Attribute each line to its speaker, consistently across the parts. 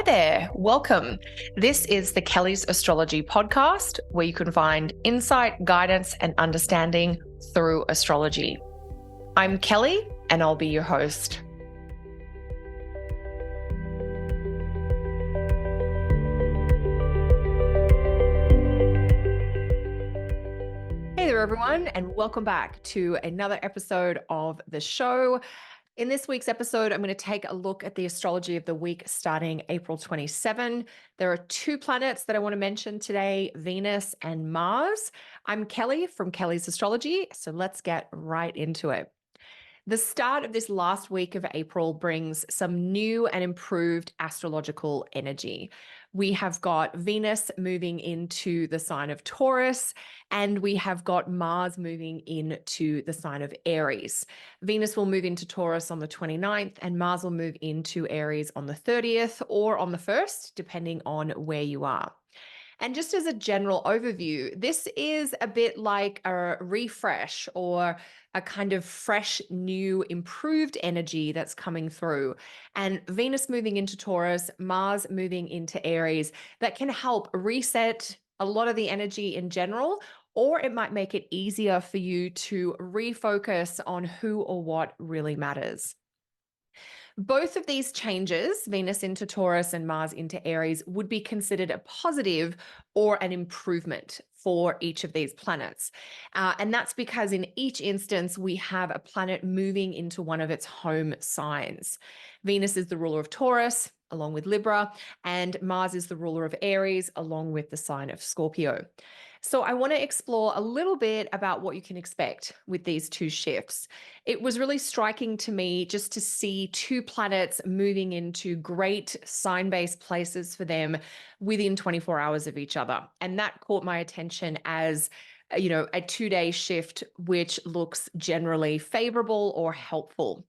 Speaker 1: Hi there, welcome. This is the Kelly's Astrology podcast, where you can find insight, guidance, and understanding through astrology. I'm Kelly, and I'll be your host. Hey there, everyone, and welcome back to another episode of the show. In this week's episode, I'm going to take a look at the astrology of the week starting April 27. There are two planets that I want to mention today, Venus and Mars. I'm Kelly from Kelly's Astrology, so let's get right into it. The start of this last week of April brings some new and improved astrological energy. We have got Venus moving into the sign of Taurus, and we have got Mars moving into the sign of Aries. Venus will move into Taurus on the 29th, and Mars will move into Aries on the 30th or on the 1st, depending on where you are. And just as a general overview, this is a bit like a refresh or a kind of fresh, new, improved energy that's coming through. And Venus moving into Taurus, Mars moving into Aries, that can help reset a lot of the energy in general, or it might make it easier for you to refocus on who or what really matters. Both of these changes, Venus into Taurus and Mars into Aries, would be considered a positive or an improvement for each of these planets. And that's because in each instance, we have a planet moving into one of its home signs. Venus is the ruler of Taurus, along with Libra, and Mars is the ruler of Aries, along with the sign of Scorpio. So I want to explore a little bit about what you can expect with these two shifts. It was really striking to me just to see two planets moving into great sign-based places for them within 24 hours of each other. And that caught my attention as a 2-day shift, which looks generally favorable or helpful.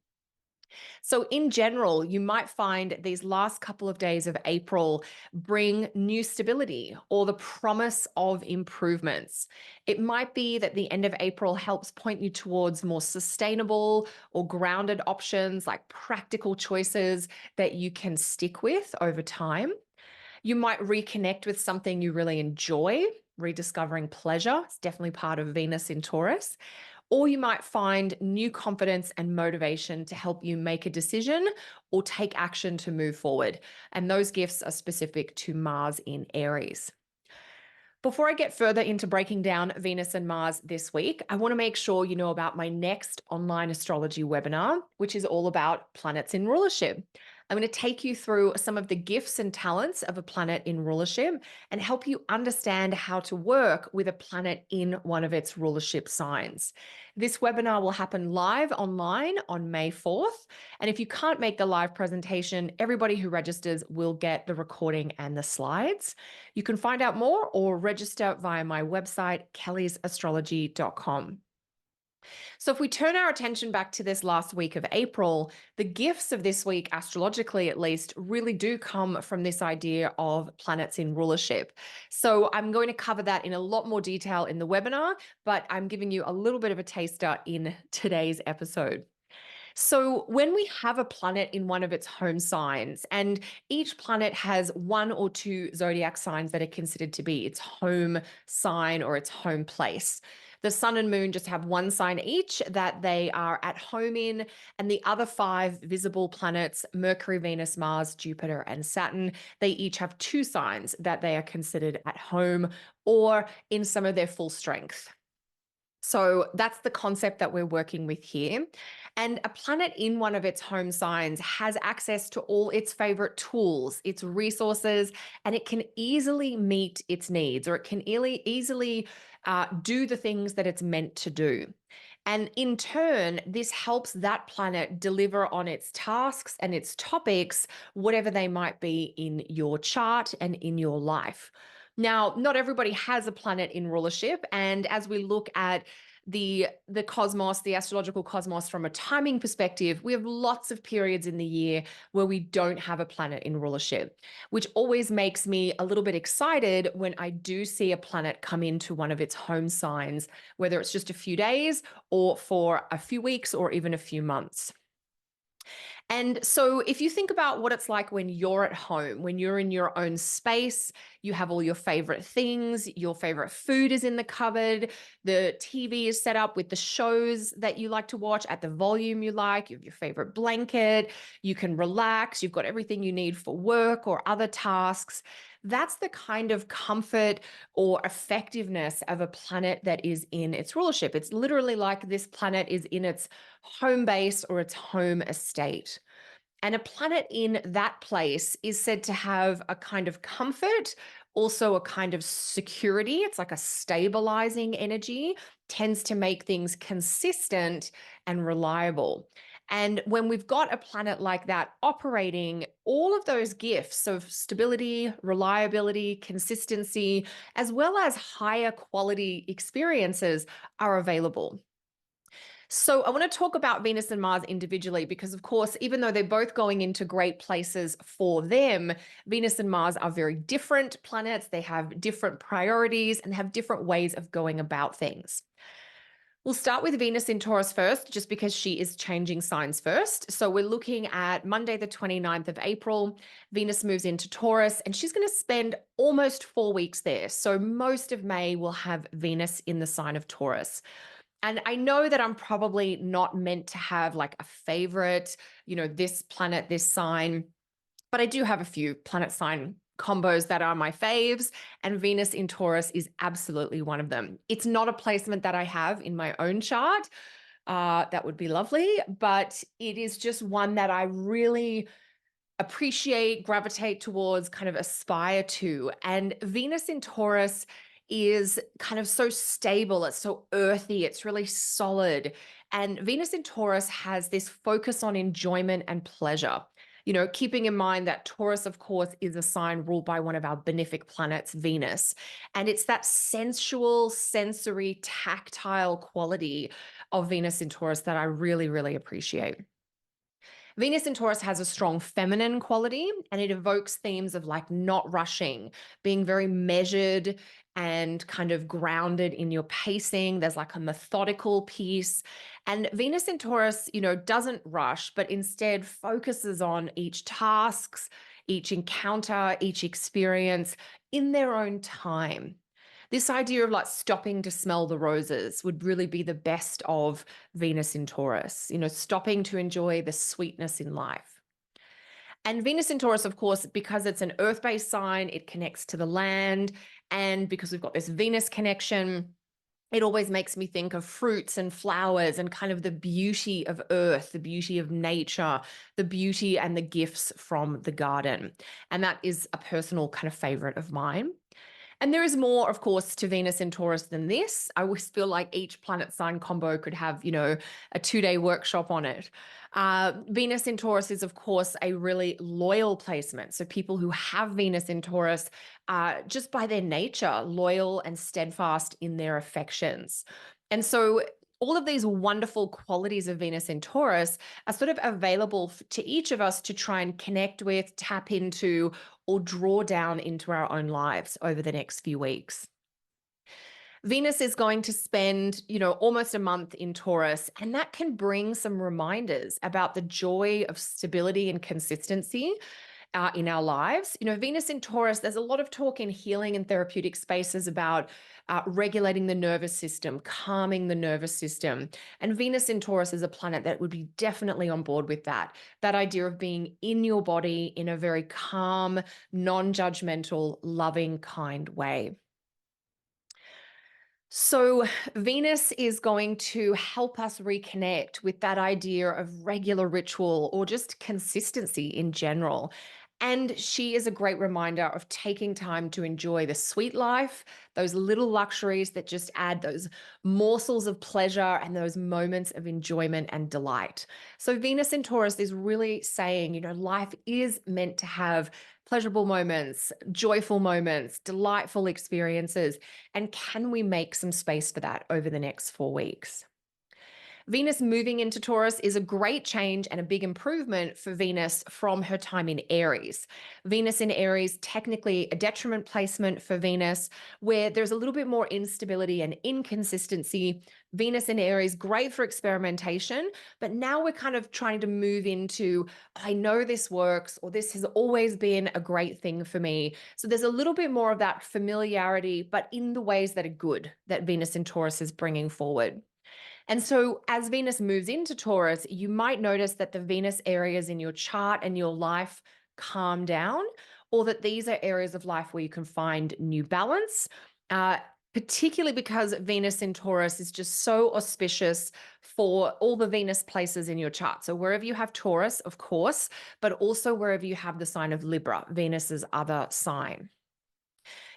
Speaker 1: So in general, you might find these last couple of days of April bring new stability or the promise of improvements. It might be that the end of April helps point you towards more sustainable or grounded options, like practical choices that you can stick with over time. You might reconnect with something you really enjoy. Rediscovering pleasure is definitely part of Venus in Taurus. Or you might find new confidence and motivation to help you make a decision or take action to move forward. And those gifts are specific to Mars in Aries. Before I get further into breaking down Venus and Mars this week, I want to make sure you know about my next online astrology webinar, which is all about planets in rulership. I'm going to take you through some of the gifts and talents of a planet in rulership and help you understand how to work with a planet in one of its rulership signs. This webinar will happen live online on May 4th. And if you can't make the live presentation, everybody who registers will get the recording and the slides. You can find out more or register via my website, kellysastrology.com. So if we turn our attention back to this last week of April, the gifts of this week, astrologically at least, really do come from this idea of planets in rulership. So I'm going to cover that in a lot more detail in the webinar, but I'm giving you a little bit of a taster in today's episode. So when we have a planet in one of its home signs, and each planet has one or two zodiac signs that are considered to be its home sign or its home place. The sun and moon just have one sign each that they are at home in, and the other 5 visible planets, Mercury, Venus, Mars, Jupiter, and Saturn, they each have 2 signs that they are considered at home or in some of their full strength. So that's the concept that we're working with here. And a planet in one of its home signs has access to all its favorite tools, its resources, and it can easily meet its needs, or it can easily do the things that it's meant to do. And in turn, this helps that planet deliver on its tasks and its topics, whatever they might be in your chart and in your life. Now, not everybody has a planet in rulership, and as we look at the cosmos, the astrological cosmos from a timing perspective, we have lots of periods in the year where we don't have a planet in rulership, which always makes me a little bit excited when I do see a planet come into one of its home signs, whether it's just a few days or for a few weeks or even a few months. And so, if you think about what it's like when you're at home, when you're in your own space, you have all your favorite things, your favorite food is in the cupboard, the TV is set up with the shows that you like to watch at the volume you like, you have your favorite blanket, you can relax, you've got everything you need for work or other tasks. That's the kind of comfort or effectiveness of a planet that is in its rulership. It's literally like this planet is in its home base or its home estate. And a planet in that place is said to have a kind of comfort, also a kind of security. It's like a stabilizing energy, tends to make things consistent and reliable. And when we've got a planet like that operating, all of those gifts of stability, reliability, consistency, as well as higher quality experiences are available. So I want to talk about Venus and Mars individually because, of course, even though they're both going into great places for them, Venus and Mars are very different planets. They have different priorities and have different ways of going about things. We'll start with Venus in Taurus first, just because she is changing signs first. So we're looking at Monday, the 29th of April. Venus moves into Taurus and she's going to spend almost 4 weeks there. So most of May will have Venus in the sign of Taurus. And I know that I'm probably not meant to have like a favorite, this planet, this sign, but I do have a few planet sign combos that are my faves, and Venus in Taurus is absolutely one of them. It's not a placement that I have in my own chart. That would be lovely, but it is just one that I really appreciate, gravitate towards, kind of aspire to. And Venus in Taurus is kind of so stable, it's so earthy, it's really solid. And Venus in Taurus has this focus on enjoyment and pleasure. Keeping in mind that Taurus, of course, is a sign ruled by one of our benefic planets, Venus. And it's that sensual, sensory, tactile quality of Venus in Taurus that I really, really appreciate. Venus in Taurus has a strong feminine quality and it evokes themes of like not rushing, being very measured and kind of grounded in your pacing. There's like a methodical piece. And Venus in Taurus, doesn't rush, but instead focuses on each tasks, each encounter, each experience in their own time. This idea of like stopping to smell the roses would really be the best of Venus in Taurus, stopping to enjoy the sweetness in life. And Venus in Taurus, of course, because it's an earth-based sign, it connects to the land. And because we've got this Venus connection, it always makes me think of fruits and flowers and kind of the beauty of earth, the beauty of nature, the beauty and the gifts from the garden. And that is a personal kind of favorite of mine. And there is more, of course, to Venus in Taurus than this. I always feel like each planet sign combo could have, a 2-day workshop on it. Venus in Taurus is, of course, a really loyal placement. So people who have Venus in Taurus are just by their nature, loyal and steadfast in their affections. And so all of these wonderful qualities of Venus in Taurus are sort of available to each of us to try and connect with, tap into, or draw down into our own lives over the next few weeks. Venus is going to spend, almost a month in Taurus, and that can bring some reminders about the joy of stability and consistency in our lives. Venus in Taurus, there's a lot of talk in healing and therapeutic spaces about regulating the nervous system, calming the nervous system. And Venus in Taurus is a planet that would be definitely on board with that. That idea of being in your body in a very calm, non-judgmental, loving, kind way. So, Venus is going to help us reconnect with that idea of regular ritual or just consistency in general. And she is a great reminder of taking time to enjoy the sweet life, those little luxuries that just add those morsels of pleasure and those moments of enjoyment and delight. So, Venus in Taurus is really saying, life is meant to have pleasurable moments, joyful moments, delightful experiences. And can we make some space for that over the next 4 weeks? Venus moving into Taurus is a great change and a big improvement for Venus from her time in Aries. Venus in Aries, technically a detriment placement for Venus, where there's a little bit more instability and inconsistency. Venus in Aries, great for experimentation, but now we're kind of trying to move into, I know this works, or this has always been a great thing for me. So there's a little bit more of that familiarity, but in the ways that are good that Venus in Taurus is bringing forward. And so as Venus moves into Taurus, you might notice that the Venus areas in your chart and your life calm down, or that these are areas of life where you can find new balance, particularly because Venus in Taurus is just so auspicious for all the Venus places in your chart. So wherever you have Taurus, of course, but also wherever you have the sign of Libra, Venus's other sign.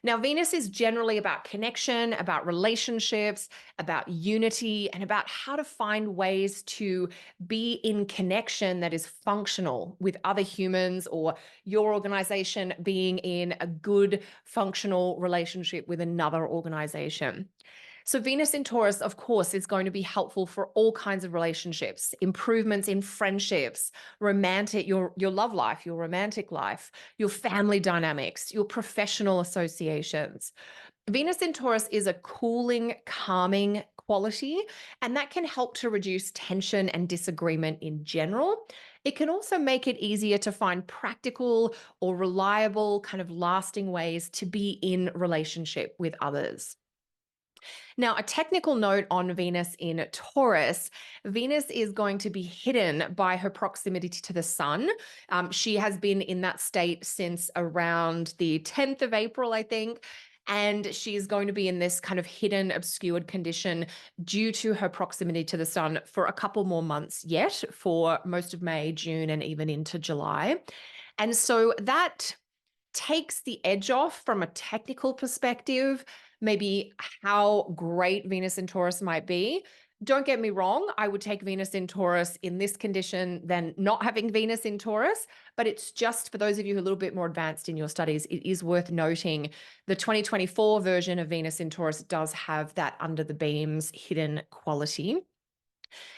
Speaker 1: Now, Venus is generally about connection, about relationships, about unity, and about how to find ways to be in connection that is functional with other humans, or your organization being in a good functional relationship with another organization. So Venus in Taurus, of course, is going to be helpful for all kinds of relationships, improvements in friendships, romantic, your love life, your romantic life, your family dynamics, your professional associations. Venus in Taurus is a cooling, calming quality, and that can help to reduce tension and disagreement in general. It can also make it easier to find practical or reliable, kind of lasting ways to be in relationship with others. Now, a technical note on Venus in Taurus, Venus is going to be hidden by her proximity to the sun. She has been in that state since around the 10th of April, I think. And she is going to be in this kind of hidden, obscured condition due to her proximity to the sun for a couple more months yet, for most of May, June, and even into July. And so that takes the edge off from a technical perspective, maybe how great Venus in Taurus might be. Don't get me wrong, I would take Venus in Taurus in this condition than not having Venus in Taurus, but it's just for those of you who are a little bit more advanced in your studies, it is worth noting the 2024 version of Venus in Taurus does have that under the beams hidden quality.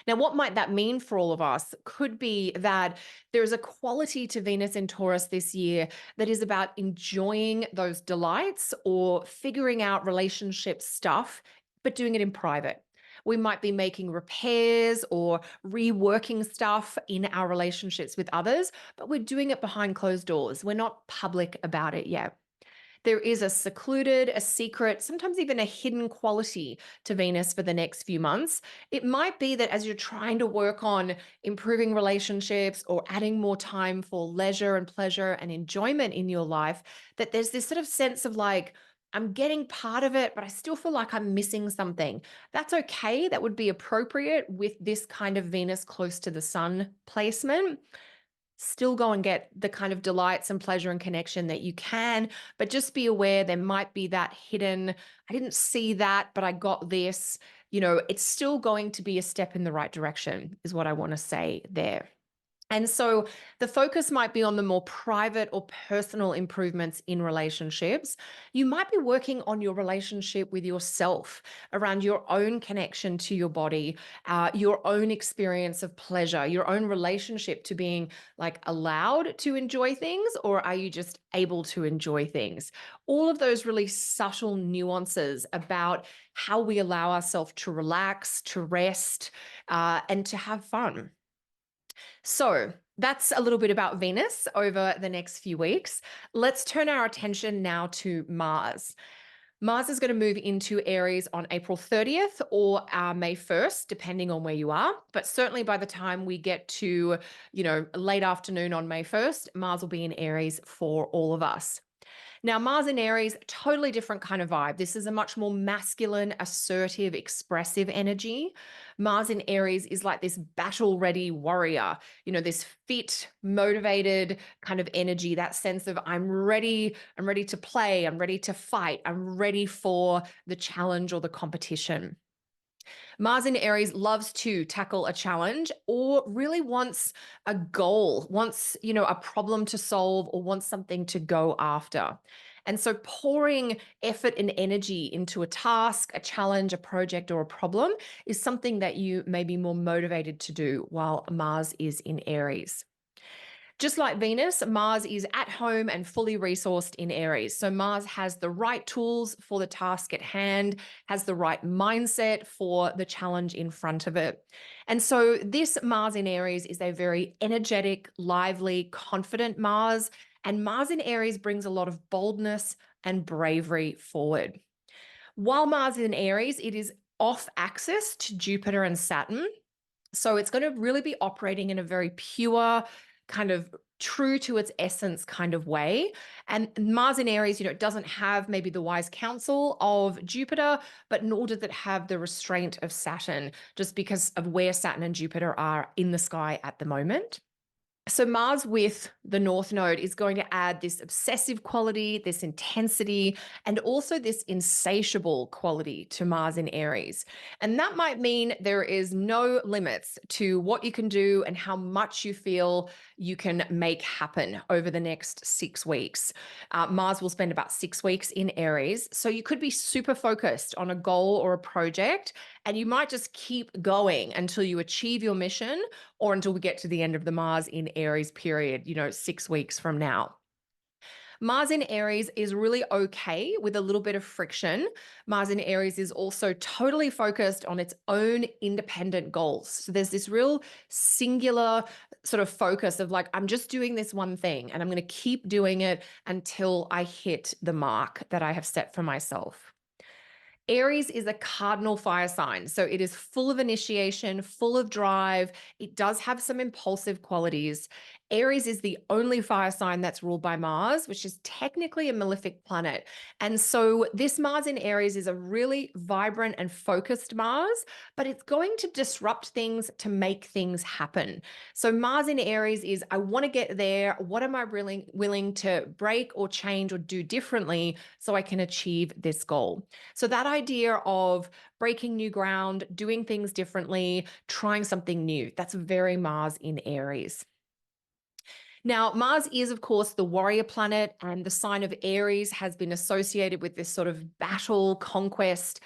Speaker 1: Now, what might that mean for all of us? Could be that there is a quality to Venus in Taurus this year that is about enjoying those delights or figuring out relationship stuff, but doing it in private. We might be making repairs or reworking stuff in our relationships with others, but we're doing it behind closed doors. We're not public about it yet. There is a secluded, a secret, sometimes even a hidden quality to Venus for the next few months. It might be that as you're trying to work on improving relationships or adding more time for leisure and pleasure and enjoyment in your life, that there's this sort of sense of like, I'm getting part of it, but I still feel like I'm missing something. That's okay. That would be appropriate with this kind of Venus close to the sun placement. Still go and get the kind of delights and pleasure and connection that you can, but just be aware there might be that hidden, I didn't see that, but I got this. It's still going to be a step in the right direction, is what I want to say there. And so the focus might be on the more private or personal improvements in relationships. You might be working on your relationship with yourself, around your own connection to your body, your own experience of pleasure, your own relationship to being like allowed to enjoy things, or are you just able to enjoy things? All of those really subtle nuances about how we allow ourselves to relax, to rest, and to have fun. So that's a little bit about Venus over the next few weeks. Let's turn our attention now to Mars. Mars is going to move into Aries on April 30th or May 1st, depending on where you are. But certainly by the time we get to, late afternoon on May 1st, Mars will be in Aries for all of us. Now, Mars in Aries, totally different kind of vibe. This is a much more masculine, assertive, expressive energy. Mars in Aries is like this battle-ready warrior, this fit, motivated kind of energy, that sense of I'm ready to play, I'm ready to fight, I'm ready for the challenge or the competition. Mars in Aries loves to tackle a challenge or really wants a goal, wants, a problem to solve or wants something to go after. And so pouring effort and energy into a task, a challenge, a project, or a problem is something that you may be more motivated to do while Mars is in Aries. Just like Venus, Mars is at home and fully resourced in Aries. So Mars has the right tools for the task at hand, has the right mindset for the challenge in front of it. And so this Mars in Aries is a very energetic, lively, confident Mars. And Mars in Aries brings a lot of boldness and bravery forward. While Mars is in Aries, it is off axis to Jupiter and Saturn. So it's going to really be operating in a very pure, kind of true to its essence kind of way. And Mars in Aries, it doesn't have maybe the wise counsel of Jupiter, but nor does it have the restraint of Saturn, just because of where Saturn and Jupiter are in the sky at the moment. So Mars with the North Node is going to add this obsessive quality, this intensity, and also this insatiable quality to Mars in Aries. And that might mean there is no limits to what you can do and how much you feel you can make happen over the next 6 weeks. Mars will spend about 6 weeks in Aries. So you could be super focused on a goal or a project, and you might just keep going until you achieve your mission or until we get to the end of the Mars in Aries period, 6 weeks from now. Mars in Aries is really okay with a little bit of friction. Mars in Aries is also totally focused on its own independent goals. So there's this real singular sort of focus of like, I'm just doing this one thing and I'm going to keep doing it until I hit the mark that I have set for myself. Aries is a cardinal fire sign. So it is full of initiation, full of drive. It does have some impulsive qualities. Aries is the only fire sign that's ruled by Mars, which is technically a malefic planet. And so this Mars in Aries is a really vibrant and focused Mars, but it's going to disrupt things to make things happen. So Mars in Aries is, I want to get there. What am I really willing to break or change or do differently so I can achieve this goal? So that idea of breaking new ground, doing things differently, trying something new, that's very Mars in Aries. Now, Mars is, of course, the warrior planet, and the sign of Aries has been associated with this sort of battle, conquest,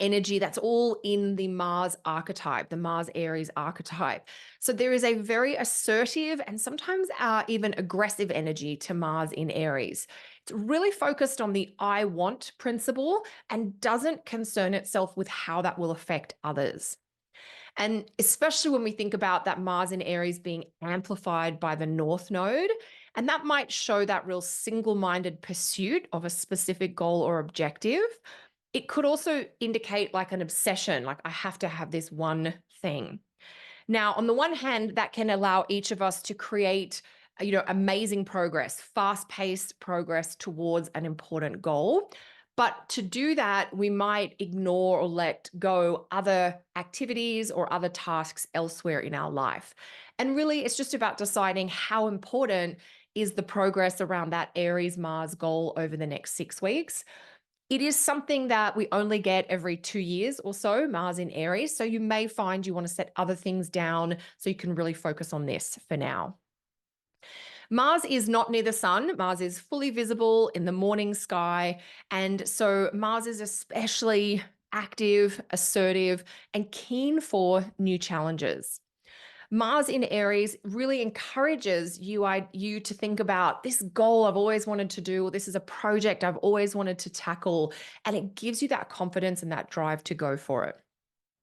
Speaker 1: energy. That's all in the Mars archetype, the Mars Aries archetype. So there is a very assertive and sometimes even aggressive energy to Mars in Aries. It's really focused on the I want principle and doesn't concern itself with how that will affect others. And especially when we think about that Mars in Aries being amplified by the North Node, and that might show that real single-minded pursuit of a specific goal or objective. It could also indicate like an obsession, like I have to have this one thing. Now, on the one hand, that can allow each of us to create, amazing progress, fast-paced progress towards an important goal. But to do that, we might ignore or let go other activities or other tasks elsewhere in our life. And really, it's just about deciding how important is the progress around that Aries Mars goal over the next 6 weeks. It is something that we only get every 2 years or so, Mars in Aries. So you may find you want to set other things down so you can really focus on this for now. Mars is not near the sun. Mars is fully visible in the morning sky. And so Mars is especially active, assertive, and keen for new challenges. Mars in Aries really encourages you to think about this goal I've always wanted to do, or this is a project I've always wanted to tackle, and it gives you that confidence and that drive to go for it.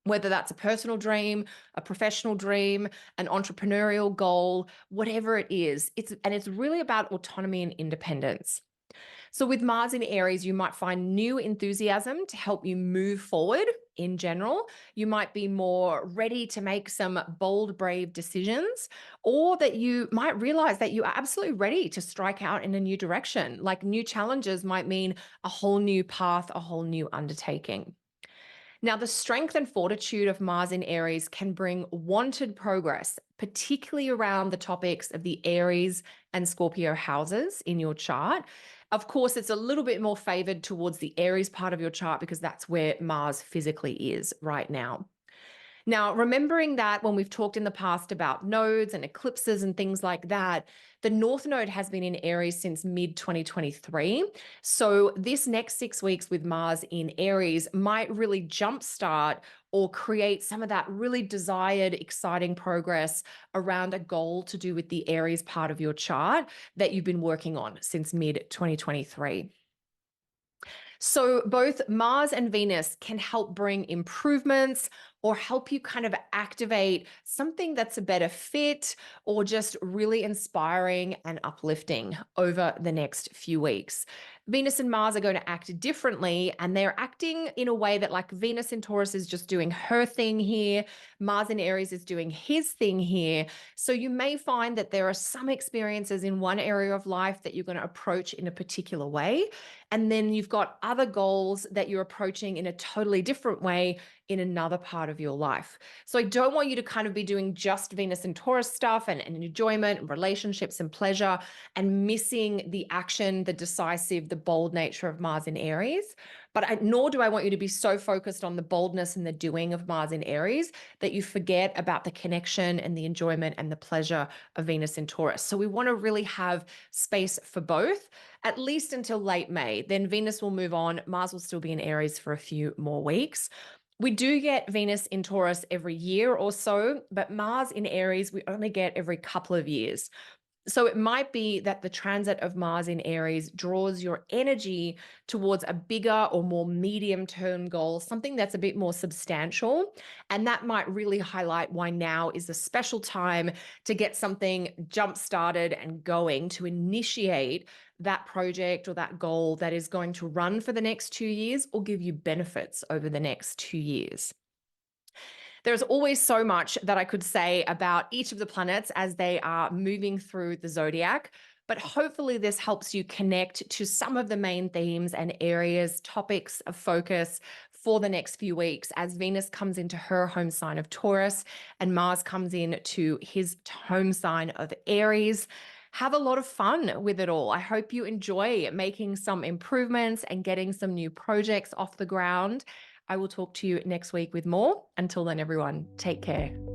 Speaker 1: Whether that's a personal dream, a professional dream, an entrepreneurial goal, whatever it is, it's really about autonomy and independence. So with Mars in Aries, you might find new enthusiasm to help you move forward in general. You might be more ready to make some bold, brave decisions, or that you might realize that you are absolutely ready to strike out in a new direction. Like new challenges might mean a whole new path, a whole new undertaking. Now, the strength and fortitude of Mars in Aries can bring wanted progress, particularly around the topics of the Aries and Scorpio houses in your chart. Of course, it's a little bit more favored towards the Aries part of your chart because that's where Mars physically is right now. Now, remembering that when we've talked in the past about nodes and eclipses and things like that, the North Node has been in Aries since mid 2023. So, this next 6 weeks with Mars in Aries might really jumpstart or create some of that really desired, exciting progress around a goal to do with the Aries part of your chart that you've been working on since mid 2023. So, both Mars and Venus can help bring improvements or help you kind of activate something that's a better fit or just really inspiring and uplifting over the next few weeks. Venus and Mars are going to act differently, and they're acting in a way that, like, Venus in Taurus is just doing her thing here, Mars in Aries is doing his thing here. So, you may find that there are some experiences in one area of life that you're going to approach in a particular way. And then you've got other goals that you're approaching in a totally different way in another part of your life. So I don't want you to kind of be doing just Venus and Taurus stuff and enjoyment and relationships and pleasure and missing the action, the decisive, the bold nature of Mars in Aries. But nor do I want you to be so focused on the boldness and the doing of Mars in Aries that you forget about the connection and the enjoyment and the pleasure of Venus in Taurus. So we want to really have space for both, at least until late May. Then Venus will move on. Mars will still be in Aries for a few more weeks. We do get Venus in Taurus every year or so, but Mars in Aries, we only get every couple of years. So it might be that the transit of Mars in Aries draws your energy towards a bigger or more medium-term goal, something that's a bit more substantial. And that might really highlight why now is a special time to get something jump-started and going, to initiate that project or that goal that is going to run for the next 2 years or give you benefits over the next 2 years. There's always so much that I could say about each of the planets as they are moving through the zodiac, but hopefully this helps you connect to some of the main themes and areas, topics of focus for the next few weeks as Venus comes into her home sign of Taurus and Mars comes into his home sign of Aries. Have a lot of fun with it all. I hope you enjoy making some improvements and getting some new projects off the ground. I will talk to you next week with more. Until then, everyone, take care.